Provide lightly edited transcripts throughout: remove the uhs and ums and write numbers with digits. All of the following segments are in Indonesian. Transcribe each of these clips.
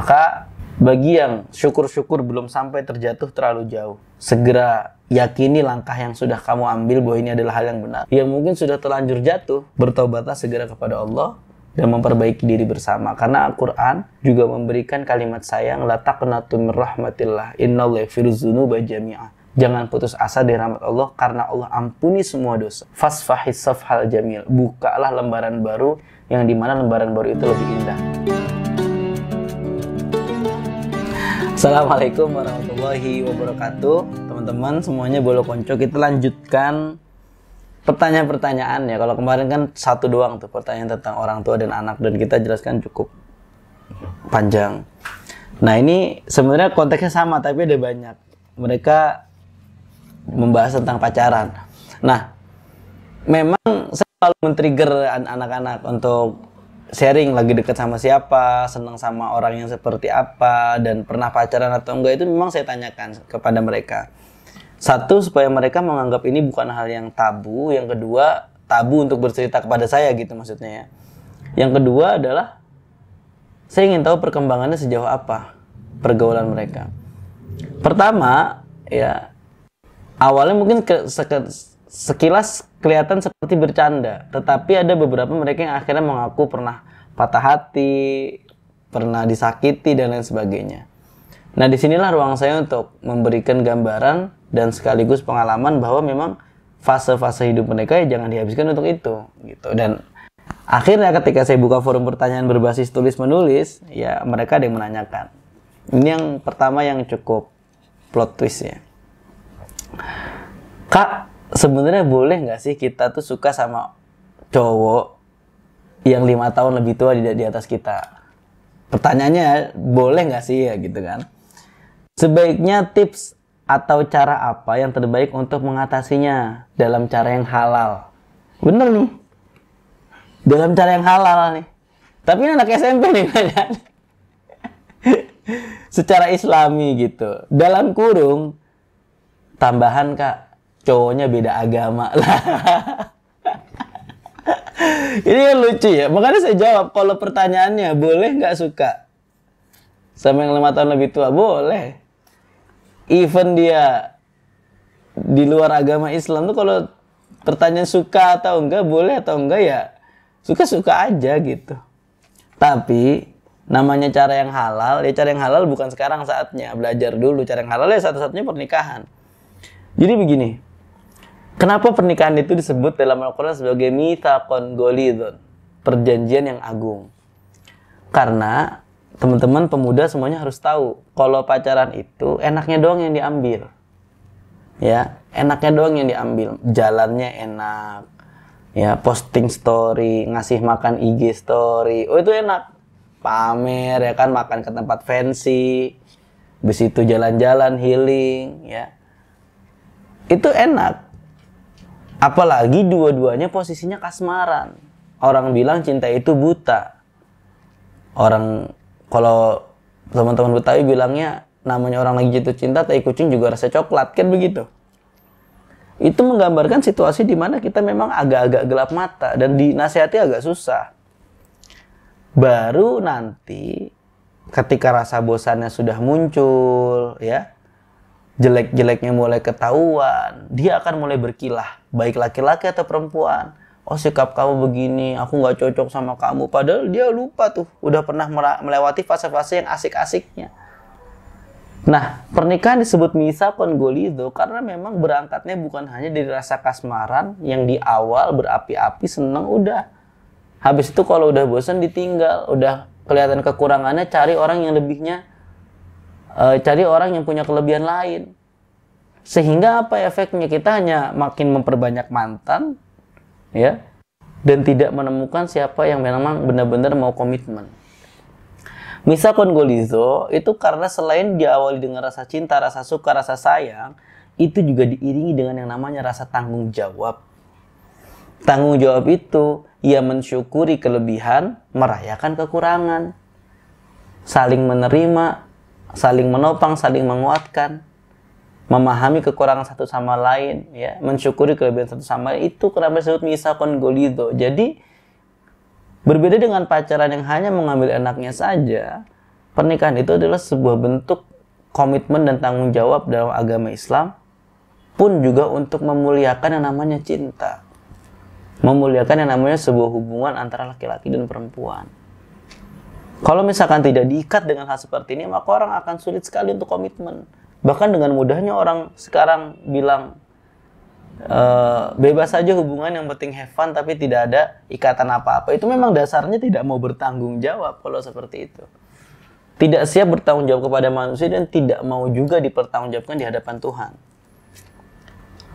Maka bagi yang syukur-syukur belum sampai terjatuh terlalu jauh, segera yakini langkah yang sudah kamu ambil bahwa ini adalah hal yang benar. Yang mungkin sudah terlanjur jatuh, bertobatlah segera kepada Allah dan memperbaiki diri bersama. Karena Al-Quran juga memberikan kalimat sayang, la taqnatu min rahmatillah, innallaha yaghfirudz dzunuba jami'ah. Jangan putus asa dari rahmat Allah, karena Allah ampuni semua dosa. Fasfahis safhal jamil. Bukalah lembaran baru, yang dimana lembaran baru itu lebih indah. Assalamualaikum warahmatullahi wabarakatuh. Teman-teman semuanya, Bolo Konco, kita lanjutkan pertanyaan-pertanyaan ya. Kalau kemarin kan satu doang tuh, pertanyaan tentang orang tua dan anak, dan kita jelaskan cukup panjang. Nah ini sebenarnya konteksnya sama, tapi ada banyak. Mereka membahas tentang pacaran. Nah, memang saya selalu men-trigger anak-anak untuk sharing lagi dekat sama siapa, senang sama orang yang seperti apa, dan pernah pacaran atau enggak, itu memang saya tanyakan kepada mereka. Satu, supaya mereka menganggap ini bukan hal yang tabu. Yang kedua, tabu untuk bercerita kepada saya gitu maksudnya ya. Yang kedua adalah saya ingin tahu perkembangannya sejauh apa pergaulan mereka. Pertama, ya awalnya mungkin sekilas kelihatan seperti bercanda, tetapi ada beberapa mereka yang akhirnya mengaku pernah patah hati, pernah disakiti, dan lain sebagainya. Nah, disinilah ruang saya untuk memberikan gambaran dan sekaligus pengalaman bahwa memang fase-fase hidup mereka ya jangan dihabiskan untuk itu, gitu. Dan akhirnya ketika saya buka forum pertanyaan berbasis tulis-menulis, ya mereka ada yang menanyakan. Ini yang pertama yang cukup plot twist ya. Kak, sebenarnya boleh nggak sih kita tuh suka sama cowok yang 5 tahun lebih tua di atas kita? Pertanyaannya, boleh nggak sih ya gitu kan? Sebaiknya tips atau cara apa yang terbaik untuk mengatasinya dalam cara yang halal? Bener nih, dalam cara yang halal nih. Tapi ini anak SMP nih nanya. Secara islami gitu. Dalam kurung, tambahan Kak, cowoknya beda agama lah. Ini kan lucu ya. Makanya saya jawab, kalau pertanyaannya boleh nggak suka sama yang 5 tahun lebih tua? Boleh. Even dia di luar agama Islam tuh, kalau pertanyaan suka atau enggak, boleh atau enggak, ya suka-suka aja gitu. Tapi namanya cara yang halal, ya cara yang halal bukan sekarang saatnya. Belajar dulu cara yang halal, ya satu-satunya pernikahan. Jadi begini, kenapa pernikahan itu disebut dalam Al-Quran sebagai mitsaqon ghalidhon, perjanjian yang agung? Karena teman-teman pemuda semuanya harus tahu, kalau pacaran itu enaknya doang yang diambil. Ya, enaknya doang yang diambil. Jalannya enak. Ya, posting story, ngasih makan IG story. Oh, itu enak. Pamer ya kan, makan ke tempat fancy. Habis itu jalan-jalan healing ya. Itu enak. Apalagi dua-duanya posisinya kasmaran. Orang bilang cinta itu buta. Orang, kalau teman-teman Betawi bilangnya, namanya orang lagi jatuh cinta, tai kucing juga rasa coklat, kan begitu. Itu menggambarkan situasi di mana kita memang agak-agak gelap mata dan dinasihati agak susah. Baru nanti ketika rasa bosannya sudah muncul ya, jelek-jeleknya mulai ketahuan, dia akan mulai berkilah, baik laki-laki atau perempuan. Oh, sikap kamu begini, aku nggak cocok sama kamu. Padahal dia lupa tuh, udah pernah melewati fase-fase yang asik-asiknya. Nah, pernikahan disebut mitsaqon ghalidhon karena memang berangkatnya bukan hanya dari rasa kasmaran yang di awal berapi-api, seneng udah. Habis itu kalau udah bosan ditinggal, udah kelihatan kekurangannya, cari orang yang lebihnya, cari orang yang punya kelebihan lain. Sehingga apa efeknya? Kita hanya makin memperbanyak mantan, ya, dan tidak menemukan siapa yang memang benar-benar mau komitmen. Mitsaqon ghalidhon itu karena selain diawali dengan rasa cinta, rasa suka, rasa sayang, itu juga diiringi dengan yang namanya rasa tanggung jawab. Tanggung jawab itu ia mensyukuri kelebihan, merayakan kekurangan, saling menerima, saling menopang, saling menguatkan, memahami kekurangan satu sama lain, ya, mensyukuri kelebihan satu sama lain. Itu kenapa disebut mitsaqon ghalidhon. Jadi berbeda dengan pacaran yang hanya mengambil enaknya saja, pernikahan itu adalah sebuah bentuk komitmen dan tanggung jawab dalam agama Islam, pun juga untuk memuliakan yang namanya cinta. Memuliakan yang namanya sebuah hubungan antara laki-laki dan perempuan. Kalau misalkan tidak diikat dengan hal seperti ini, maka orang akan sulit sekali untuk komitmen. Bahkan dengan mudahnya orang sekarang bilang, bebas saja hubungan, yang penting have fun, tapi tidak ada ikatan apa-apa. Itu memang dasarnya tidak mau bertanggung jawab kalau seperti itu. Tidak siap bertanggung jawab kepada manusia dan tidak mau juga dipertanggungjawabkan di hadapan Tuhan.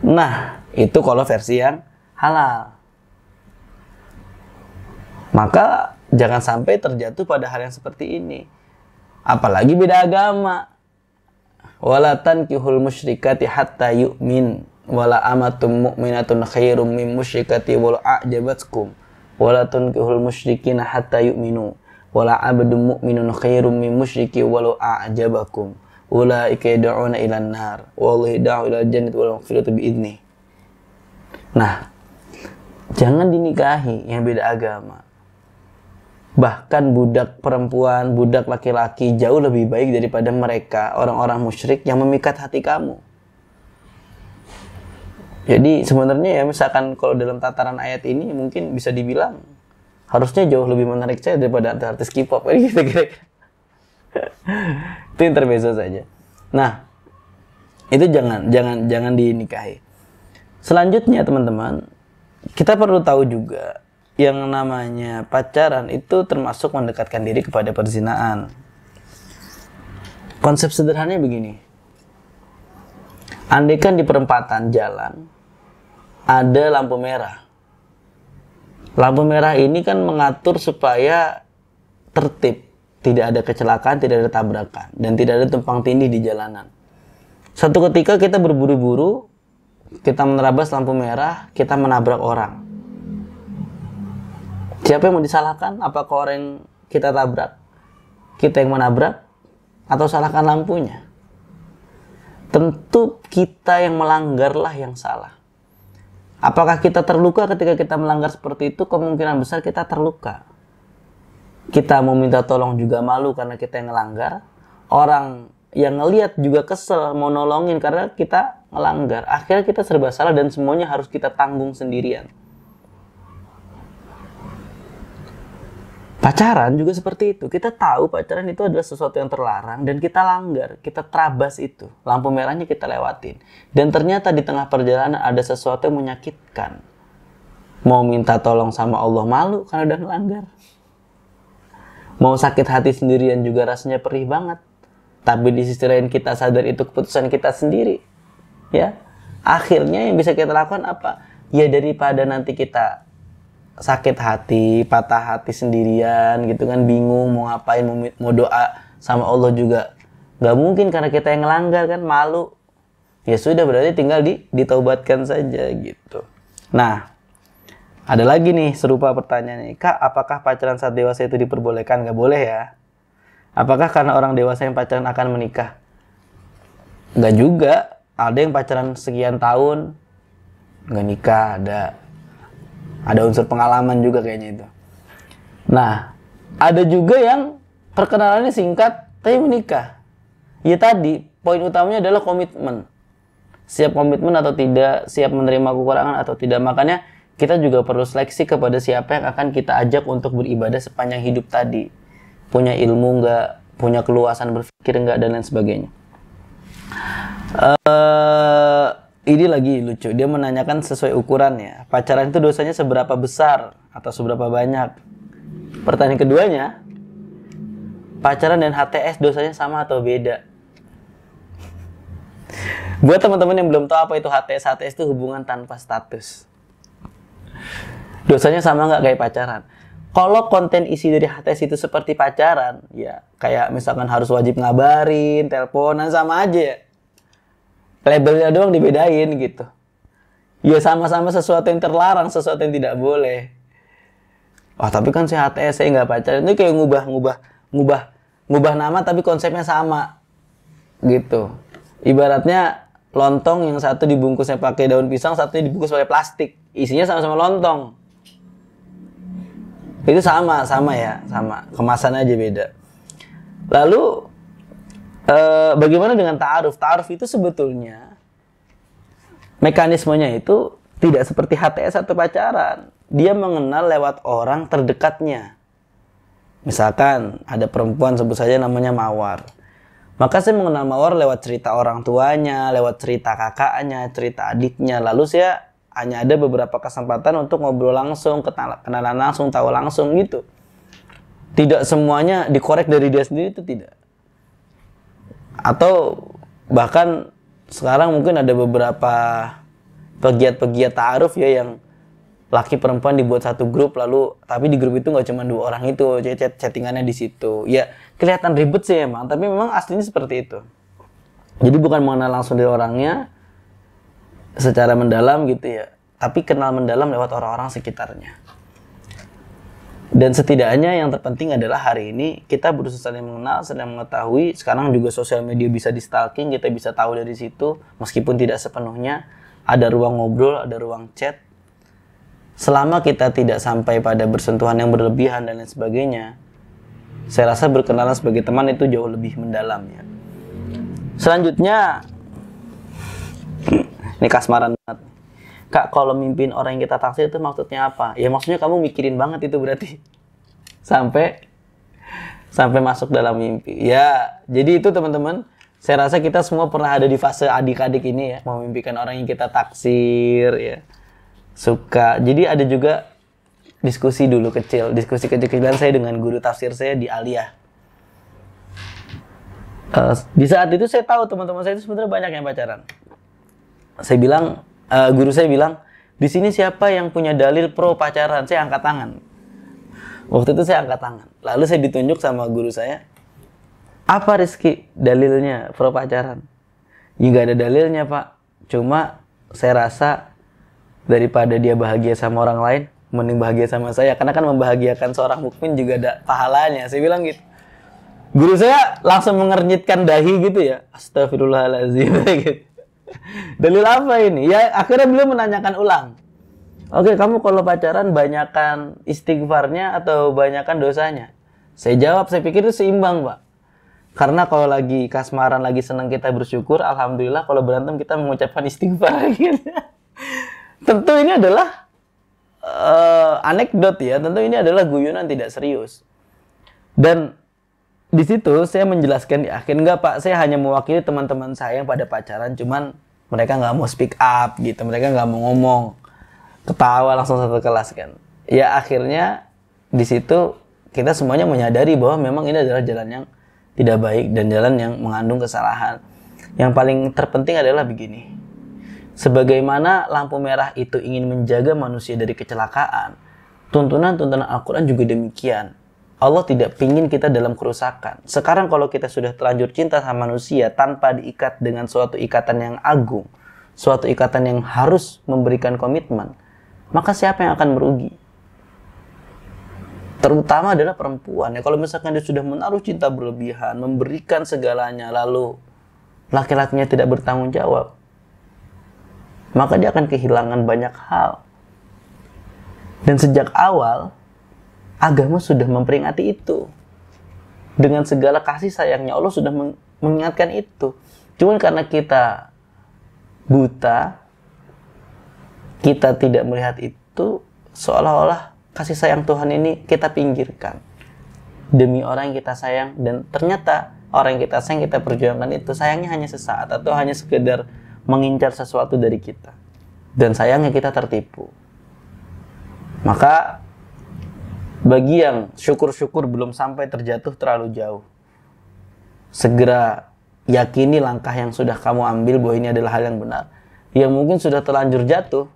Nah, itu kalau versi yang halal. Maka jangan sampai terjatuh pada hal yang seperti ini. Apalagi beda agama. Wala tankihul musyrikati hatta yu'min. Wala amatum mu'minatun khairum min musyrikati walau a'jabatkum. Wala tankihul musyrikina hatta yu'minu. Wala abdum mu'minun khairum min musyriki walau a'jabakum. Ulaika yad'una ilan nar. Wallahu yad'u ilal jannati wal maghfirati bi'idnih. Nah, jangan dinikahi yang beda agama. Bahkan budak perempuan, budak laki-laki jauh lebih baik daripada mereka, orang-orang musyrik yang memikat hati kamu. Jadi sebenarnya ya, misalkan kalau dalam tataran ayat ini mungkin bisa dibilang harusnya jauh lebih menarik saya daripada artis K-pop gitu kira-kira. Itu intermezzo saja. Nah, itu jangan dinikahi. Selanjutnya teman-teman, kita perlu tahu juga yang namanya pacaran itu termasuk mendekatkan diri kepada perzinaan. Konsep sederhananya begini. Andaikan di perempatan jalan ada lampu merah. Lampu merah ini kan mengatur supaya tertib, tidak ada kecelakaan, tidak ada tabrakan, dan tidak ada tumpang tindih di jalanan. Suatu ketika kita berburu-buru, kita menerabas lampu merah, kita menabrak orang. Siapa yang mau disalahkan? Apakah orang yang kita tabrak, kita yang menabrak, atau salahkan lampunya? Tentu kita yang melanggarlah yang salah. Apakah kita terluka ketika kita melanggar seperti itu? Kemungkinan besar kita terluka. Kita mau minta tolong juga malu karena kita yang ngelanggar. Orang yang ngelihat juga kesel mau nolongin karena kita ngelanggar. Akhirnya kita serba salah dan semuanya harus kita tanggung sendirian. Pacaran juga seperti itu. Kita tahu pacaran itu adalah sesuatu yang terlarang dan kita langgar, kita terabas itu. Lampu merahnya kita lewatin. Dan ternyata di tengah perjalanan ada sesuatu yang menyakitkan. Mau minta tolong sama Allah malu karena udah ngelanggar. Mau sakit hati sendirian juga rasanya perih banget. Tapi di sisi lain kita sadar itu keputusan kita sendiri. Ya. Akhirnya yang bisa kita lakukan apa? Ya daripada nanti kita sakit hati, patah hati sendirian gitu kan, bingung mau ngapain, mau doa sama Allah juga nggak mungkin karena kita yang ngelanggar kan, malu. Ya sudah, berarti tinggal ditaubatkan saja gitu. Nah, ada lagi nih serupa pertanyaannya, Kak, apakah pacaran saat dewasa itu diperbolehkan? Nggak boleh ya. Apakah karena orang dewasa yang pacaran akan menikah? Nggak juga. Ada yang pacaran sekian tahun nggak nikah, ada unsur pengalaman juga kayaknya itu. Nah, ada juga yang perkenalannya singkat tapi menikah. Ya tadi, poin utamanya adalah komitmen. Siap komitmen atau tidak, siap menerima kekurangan atau tidak. Makanya kita juga perlu seleksi kepada siapa yang akan kita ajak untuk beribadah sepanjang hidup tadi. Punya ilmu enggak, punya keluasan berpikir enggak, dan lain sebagainya. Ini lagi lucu, dia menanyakan sesuai ukurannya. Pacaran itu dosanya seberapa besar atau seberapa banyak? Pertanyaan keduanya, pacaran dan HTS dosanya sama atau beda? Buat teman-teman yang belum tahu apa itu HTS, HTS itu hubungan tanpa status. Dosanya sama nggak kayak pacaran? Kalau konten isi dari HTS itu seperti pacaran, ya kayak misalkan harus wajib ngabarin, teleponan, sama aja ya. Labelnya doang dibedain gitu. Ya sama-sama sesuatu yang terlarang, sesuatu yang tidak boleh. Wah, tapi kan saya HTS, saya nggak pacaran. Itu kayak ngubah nama tapi konsepnya sama gitu. Ibaratnya lontong yang satu dibungkusnya pakai daun pisang, satunya dibungkus pakai plastik. Isinya sama-sama lontong. Itu sama ya, sama. Kemasannya aja beda. Lalu bagaimana dengan ta'aruf? Ta'aruf itu sebetulnya mekanismenya itu tidak seperti HTS atau pacaran. Dia mengenal lewat orang terdekatnya. Misalkan ada perempuan sebut saja namanya Mawar. Maka saya mengenal Mawar lewat cerita orang tuanya, lewat cerita kakaknya, cerita adiknya. Lalu saya hanya ada beberapa kesempatan untuk ngobrol langsung, kenalan langsung, tahu langsung gitu. Tidak semuanya dikorek dari dia sendiri, itu tidak. Atau bahkan sekarang mungkin ada beberapa pegiat-pegiat ta'aruf ya, yang laki perempuan dibuat satu grup, lalu tapi di grup itu nggak cuma 2 orang itu, chattingannya di situ. Ya kelihatan ribet sih emang, tapi memang aslinya seperti itu. Jadi bukan mengenal langsung dari orangnya secara mendalam gitu ya, tapi kenal mendalam lewat orang-orang sekitarnya. Dan setidaknya yang terpenting adalah hari ini kita berusaha saling mengenal, saling mengetahui. Sekarang juga sosial media bisa di stalking, kita bisa tahu dari situ, meskipun tidak sepenuhnya. Ada ruang ngobrol, ada ruang chat. Selama kita tidak sampai pada bersentuhan yang berlebihan dan lain sebagainya, saya rasa berkenalan sebagai teman itu jauh lebih mendalam ya. Selanjutnya, ini kasmaran banget. Kak, kalau mimpin orang yang kita taksir itu maksudnya apa? Ya maksudnya kamu mikirin banget itu berarti. Sampai masuk dalam mimpi. Ya, jadi itu teman-teman. Saya rasa kita semua pernah ada di fase adik-adik ini ya. Memimpikan orang yang kita taksir ya. Suka. Jadi ada juga diskusi dulu kecil. Diskusi kecil-kecilan saya dengan guru tafsir saya di Aliyah. Di saat itu saya tahu teman-teman saya itu sebenarnya banyak yang pacaran. Saya bilang, guru saya bilang, di sini siapa yang punya dalil pro pacaran? Saya angkat tangan. Waktu itu saya angkat tangan. Lalu saya ditunjuk sama guru saya. Apa Rizky dalilnya pro pacaran? Ya nggak ada dalilnya Pak. Cuma saya rasa daripada dia bahagia sama orang lain, mending bahagia sama saya. Karena kan membahagiakan seorang mukmin juga ada pahalanya. Saya bilang gitu. Guru saya langsung mengernyitkan dahi gitu ya. Astagfirullahaladzim gitu. Dalil apa ini? Ya akhirnya beliau menanyakan ulang. Oke, kamu kalau pacaran banyakan istighfarnya atau banyakan dosanya? Saya jawab, saya pikir itu seimbang Pak. Karena kalau lagi kasmaran, lagi senang kita bersyukur, alhamdulillah. Kalau berantem kita mengucapkan istighfar gitu. Tentu ini adalah anekdot ya. Tentu ini adalah guyonan tidak serius. Dan di situ saya menjelaskan di akhir, enggak Pak, saya hanya mewakili teman-teman saya yang pada pacaran, cuman mereka nggak mau speak up gitu, mereka nggak mau ngomong, ketawa langsung satu kelas kan. Ya akhirnya di situ kita semuanya menyadari bahwa memang ini adalah jalan yang tidak baik dan jalan yang mengandung kesalahan. Yang paling terpenting adalah begini, sebagaimana lampu merah itu ingin menjaga manusia dari kecelakaan, tuntunan-tuntunan Al-Quran juga demikian. Allah tidak pingin kita dalam kerusakan. Sekarang kalau kita sudah terlanjur cinta sama manusia tanpa diikat dengan suatu ikatan yang agung, suatu ikatan yang harus memberikan komitmen, maka siapa yang akan merugi? Terutama adalah perempuan ya. Kalau misalkan dia sudah menaruh cinta berlebihan, memberikan segalanya, lalu laki-lakinya tidak bertanggung jawab, maka dia akan kehilangan banyak hal. Dan sejak awal agama sudah memperingati itu. Dengan segala kasih sayangnya Allah sudah mengingatkan itu. Cuman karena kita buta, kita tidak melihat itu, seolah-olah kasih sayang Tuhan ini kita pinggirkan demi orang yang kita sayang. Dan ternyata orang yang kita sayang, kita perjuangkan itu, sayangnya hanya sesaat atau hanya sekedar mengincar sesuatu dari kita. Dan sayangnya kita tertipu. Maka bagi yang syukur-syukur belum sampai terjatuh terlalu jauh, segera yakini langkah yang sudah kamu ambil bahwa ini adalah hal yang benar. Yang mungkin sudah terlanjur jatuh,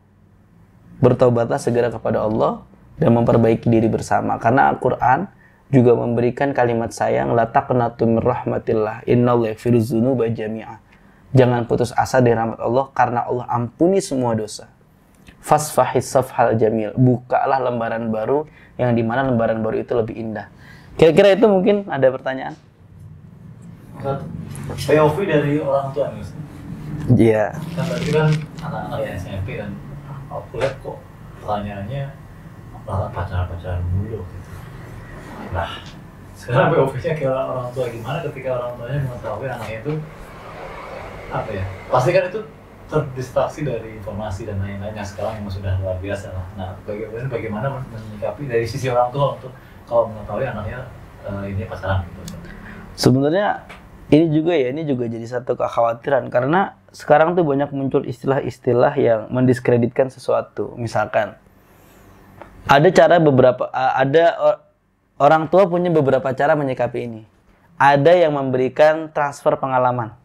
bertobatlah segera kepada Allah dan memperbaiki diri bersama. Karena Al-Quran juga memberikan kalimat sayang, la taqnatu min rahmatillah, innallaha yaghfirudz dzunuba jami'a. Jangan putus asa dari rahmat Allah, karena Allah ampuni semua dosa. Fasfahis safhal jamil, bukalah lembaran baru, yang dimana lembaran baru itu lebih indah. Kira-kira itu mungkin ada pertanyaan? POV dari orang tua nih. Iya. Kan tadi kan anak-anak yang SMP dan aku lihat kok pertanyaannya malah pacaran mulu gitu. Nah, Sekarang POV-nya kayak orang tua gimana ketika orang tuanya mengetahui anaknya itu apa ya? Pasti kan itu terdistraksi dari informasi dan lain-lain yang sekarang yang sudah luar biasa lah. Nah, bagaimana menyikapi dari sisi orang tua untuk kalau mengetahui anaknya ini pacaran gitu? Sebenarnya ini juga jadi satu kekhawatiran karena sekarang tuh banyak muncul istilah-istilah yang mendiskreditkan sesuatu. Misalkan orang tua punya beberapa cara menyikapi ini. Ada yang memberikan transfer pengalaman.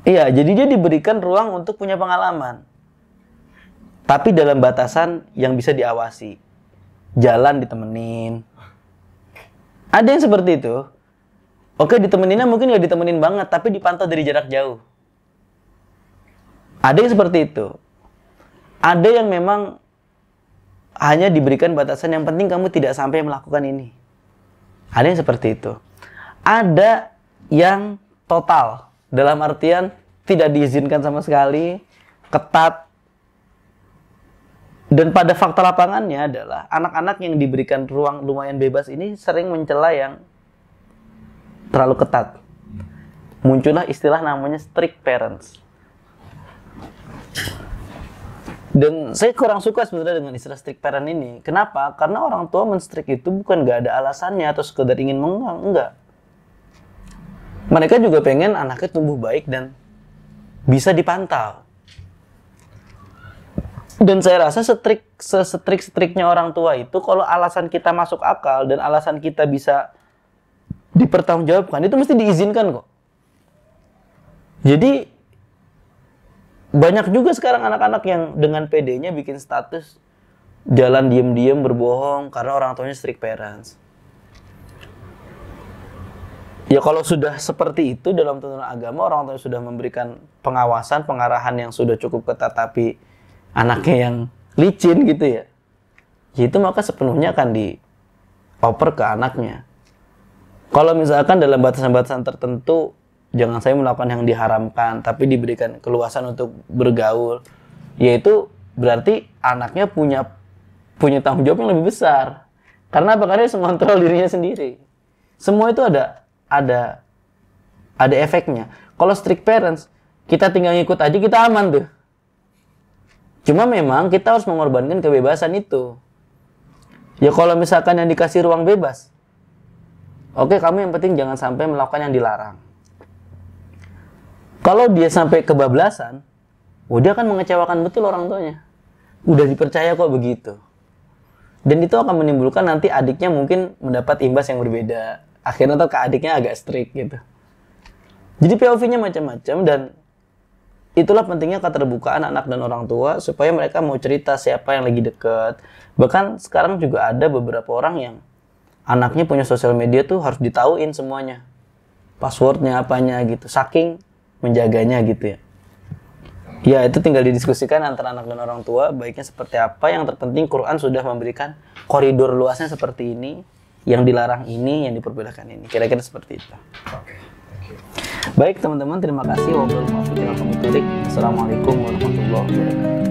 Iya, jadi dia diberikan ruang untuk punya pengalaman. Tapi dalam batasan yang bisa diawasi. Jalan ditemenin. Ada yang seperti itu. Oke, ditemeninnya mungkin nggak ditemenin banget, tapi dipantau dari jarak jauh. Ada yang seperti itu. Ada yang memang hanya diberikan batasan yang penting kamu tidak sampai melakukan ini. Ada yang seperti itu. Ada yang total. Dalam artian tidak diizinkan sama sekali, ketat. Dan pada fakta lapangannya adalah anak-anak yang diberikan ruang lumayan bebas ini sering mencela yang terlalu ketat. Muncullah istilah namanya strict parents. Dan saya kurang suka sebenarnya dengan istilah strict parent ini. Kenapa? Karena orang tua men-strict itu bukan gak ada alasannya atau sekedar ingin mengekang, enggak. Mereka juga pengen anaknya tumbuh baik dan bisa dipantau. Dan saya rasa se-strict-nya orang tua itu kalau alasan kita masuk akal dan alasan kita bisa dipertanggungjawabkan, itu mesti diizinkan kok. Jadi banyak juga sekarang anak-anak yang dengan PD-nya bikin status jalan diem-diem berbohong karena orang tuanya strict parents. Ya kalau sudah seperti itu dalam tuntunan agama, orang tua sudah memberikan pengawasan, pengarahan yang sudah cukup ketat tapi anaknya yang licin gitu ya. Itu maka sepenuhnya akan dioper ke anaknya. Kalau misalkan dalam batasan-batasan tertentu, jangan saya melakukan yang diharamkan, tapi diberikan keluasan untuk bergaul, yaitu berarti anaknya punya tanggung jawab yang lebih besar. Karena apa? Karena dia harus mengontrol dirinya sendiri. Semua itu ada efeknya. Kalau strict parents, kita tinggal ngikut aja, kita aman tuh. Cuma memang kita harus mengorbankan kebebasan itu. Ya kalau misalkan yang dikasih ruang bebas, oke, kamu yang penting jangan sampai melakukan yang dilarang. Kalau dia sampai kebablasan, dia akan mengecewakan betul orang tuanya. Udah dipercaya kok begitu. Dan itu akan menimbulkan nanti adiknya mungkin mendapat imbas yang berbeda. Akhirnya ke adiknya agak strict gitu. Jadi POV-nya macam-macam dan itulah pentingnya keterbukaan anak dan orang tua supaya mereka mau cerita siapa yang lagi deket. Bahkan sekarang juga ada beberapa orang yang anaknya punya sosial media tuh harus ditauin semuanya. Passwordnya apanya gitu. Saking menjaganya gitu ya. Ya itu tinggal didiskusikan antara anak dan orang tua. Baiknya seperti apa. Yang terpenting Quran sudah memberikan koridor luasnya seperti ini. Yang dilarang ini, yang diperbolehkan ini. Kira-kira seperti itu. Oke, thank you. Baik teman-teman, terima kasih. Wassalamualaikum warahmatullahi wabarakatuh.